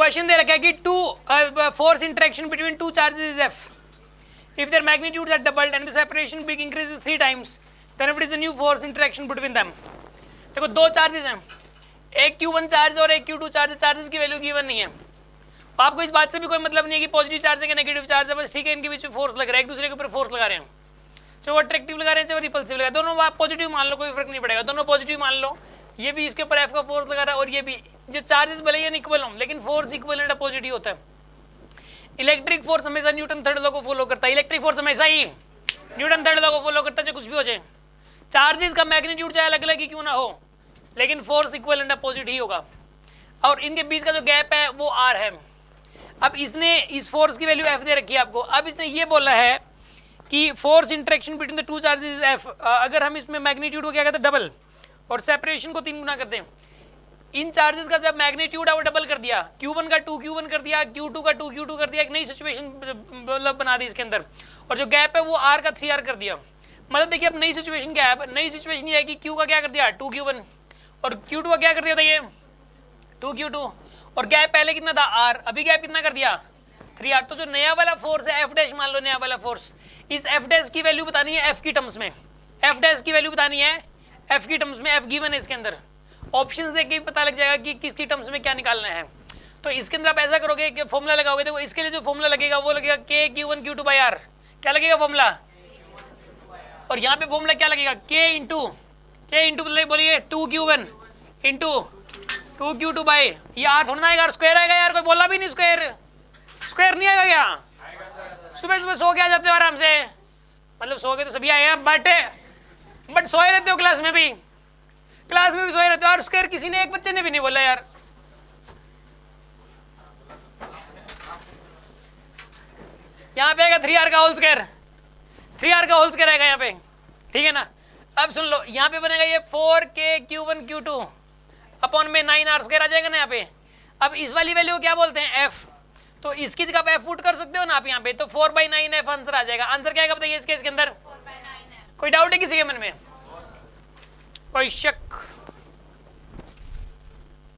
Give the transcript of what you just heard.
Question दे रखा है कि two force interaction between two charges is F if their magnitudes are doubled and the separation big increases 3 times then it is the new force interaction between them. देखो दो charges हैं, एक Q1 charge और एक Q2 charge, charges की value given नहीं है, तो आपको इस बात से भी कोई मतलब नहीं है कि पॉजिटिव चार्ज है कि नेगेटिव चार्ज है, बस ठीक है इनके बीच में फोर्स लग रहा है, एक दूसरे के ऊपर फोर्स लगा रहे हैं, चाहे वो अट्रैक्टिव लगा रहे हैं चाहे वो रिपल्सिव लगा रहे हैं, दोनों आप पॉजिटिव मान लो कोई फर्क नहीं पड़ेगा, दोनों पॉजिटिव मान लो, ये भी इसके ऊपर एफ का फोर्स लगा रहा है और ये भी, जो चार्जेस भले ही इक्वल हों लेकिन फोर्स इक्वल एंड पॉजिटिव होता है। इलेक्ट्रिक फोर्स हमेशा न्यूटन थर्ड लॉ को फॉलो करता है, इलेक्ट्रिक फोर्स हमेशा ही न्यूटन थर्ड लॉ को फॉलो करता है, चाहे कुछ भी हो जाए, चार्जेस का मैग्नीट्यूड चाहे अलग अलग ही क्यों ना हो लेकिन फोर्स इक्वल एंड अपोजिट ही होगा, और इनके बीच का जो गैप है वो आर है। अब इसने इस फोर्स की वैल्यू एफ दे रखी है आपको, अब इसने ये बोला है कि force interaction between the two charges F, अगर हम इसमें मैग्नीट्यूड को क्या कहते हैं डबल और सेपरेशन को 3 गुना करते हैं, इन चार्जेस का जब मैग्नीट्यूड है वो डबल कर दिया, Q1 का 2Q1 कर दिया, Q2 का 2Q2 कर दिया, एक नई सिचुएशन मतलब बना दी इसके अंदर, और जो गैप है वो R का 3R कर दिया। मतलब देखिए अब नई सिचुएशन क्या है, नई सिचुएशन ये है कि Q का क्या कर दिया 2Q1 और Q2 का क्या कर दिया था ये 2Q2, और गैप पहले कितना था R, अभी गैप कितना कर दिया 3R। तो जो नया वाला फोर्स है F डैश मान लो, नया वाला फोर्स, इस F डैश की वैल्यू बतानी है F की टर्म्स में, F डैश की वैल्यू बतानी है F की टर्म्स में, F गिवन है इसके अंदर, ऑप्शंस देख के भी पता लग जाएगा कि किसकी टर्म्स में क्या निकालना है। तो इसके अंदर आप ऐसा करोगे कि फॉर्मूला लगाओगे, देखो इसके लिए जो फॉर्मूला लगेगा वो लगेगा K Q1 Q2 by R, क्या लगेगा फॉर्मूला, और यहाँ पे फॉर्मूला क्या लगेगा K इंटू बोलिए 2Q1 इंटू 2Q2 by, ये R थोड़ा ना आएगा, स्क्वायर आएगा यार, कोई बोला भी नहीं स्क्वायर नहीं आएगा क्या, सुबह सुबह सो के आ जाते हो आराम से, मतलब सो के तो सभी आए हैं बट सोए रहते हो, क्लास में भी सोए रहते हो, और स्क्वायर किसी ने एक बच्चे ने भी नहीं बोला यार। यहाँ पे आएगा 3R का होल स्क्वायर, 3R का होल स्क्वायर आएगा यहाँ पे, ठीक है ना। अब सुन लो यहाँ पे बनेगा ये 4K Q1 Q2 अपॉन में 9R स्क्वायर आ जाएगा ना यहाँ पे। अब इस वाली वैल्यू क्या बोलते हैं F, तो इसकी जगह पे F पुट कर सकते हो ना आप यहाँ पे, तो 4/9 F आंसर आ जाएगा। आंसर क्या आएगा बताइए इसके अंदर, कोई डाउट है किसी के मन में, कोई शक?